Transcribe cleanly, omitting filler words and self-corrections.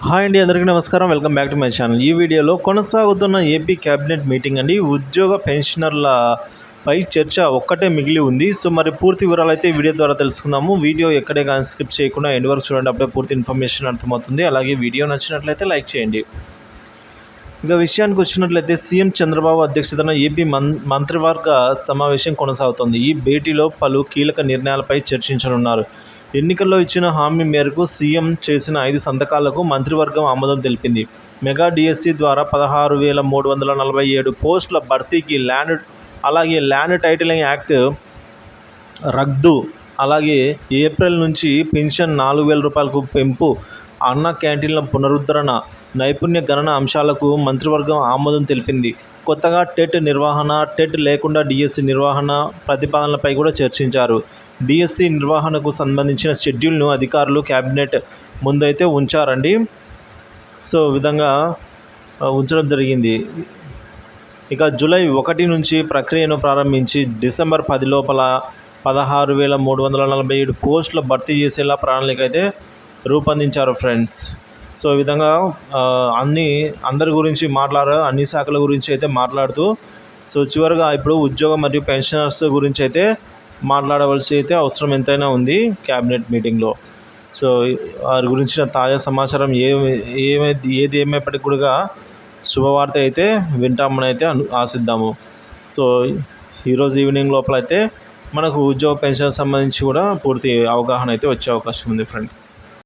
Hi అండి, అందరికీ నమస్కారం. Welcome back to my channel. ఈ వీడియోలో కొనసాగుతున్న ఏపీ క్యాబినెట్ మీటింగ్ అండి. ఉద్యోగ పెన్షనర్లపై చర్చ ఒక్కటే మిగిలి ఉంది. సో మరి పూర్తి వివరాలు అయితే వీడియో ద్వారా తెలుసుకుందాము. వీడియో ఎక్కడే కానీ స్కిప్ చేయకుండా ఎండ్ వరకు చూడండి, అప్పుడే పూర్తి ఇన్ఫర్మేషన్ అర్థమవుతుంది. అలాగే వీడియో నచ్చినట్లయితే లైక్ చేయండి. ఇక విషయానికి వచ్చినట్లయితే సీఎం చంద్రబాబు అధ్యక్షతన ఏపీ మంత్రివర్గ సమావేశం కొనసాగుతోంది. ఈ భేటీలో పలు కీలక నిర్ణయాలపై చర్చించనున్నారు. ఎన్నికల్లో ఇచ్చిన హామీ మేరకు సీఎం చేసిన 5 సంతకాలకు మంత్రివర్గం ఆమోదం తెలిపింది. మెగా డిఎస్సి ద్వారా 16,347 పోస్టుల భర్తీకి ల్యాండ్ టైటిలింగ్ యాక్ట్ రద్దు, అలాగే ఏప్రిల్ నుంచి పెన్షన్ 4,000 రూపాయలకు పెంపు, అన్న క్యాంటీన్ల పునరుద్ధరణ, నైపుణ్య గణన అంశాలకు మంత్రివర్గం ఆమోదం తెలిపింది. కొత్తగా టెట్ నిర్వహణ, టెట్ లేకుండా డిఎస్సి నిర్వహణ ప్రతిపాదనలపై కూడా చర్చించారు. డిఎస్సి నిర్వహణకు సంబంధించిన షెడ్యూల్ను అధికారులు క్యాబినెట్ ముందైతే ఉంచారండి. సో విధంగా ఉంచడం జరిగింది. ఇక జూలై 1 నుంచి ప్రక్రియను ప్రారంభించి డిసెంబర్ 10 లోపల 16,347 పోస్టుల భర్తీ చేసేలా ప్రణాళిక అయితే రూపొందించారు ఫ్రెండ్స్. సో ఈ విధంగా అందరి గురించి మాట్లాడారు, అన్ని శాఖల గురించి అయితే మాట్లాడుతూ సో చివరిగా ఇప్పుడు ఉద్యోగ మరియు పెన్షనర్స్ గురించి అయితే మాట్లాడవలసి అయితే అవసరం ఎంతైనా ఉంది క్యాబినెట్ మీటింగ్లో. సో వారి గురించిన తాజా సమాచారం ఏది ఏమైనప్పటికీ కూడా శుభవార్త అయితే వింటామని అయితే ఆశిద్దాము. సో ఈరోజు ఈవినింగ్ లోపల అయితే మనకు ఉద్యోగ పెన్షన్ సంబంధించి కూడా పూర్తి అవగాహన అయితే వచ్చే అవకాశం ఉంది ఫ్రెండ్స్.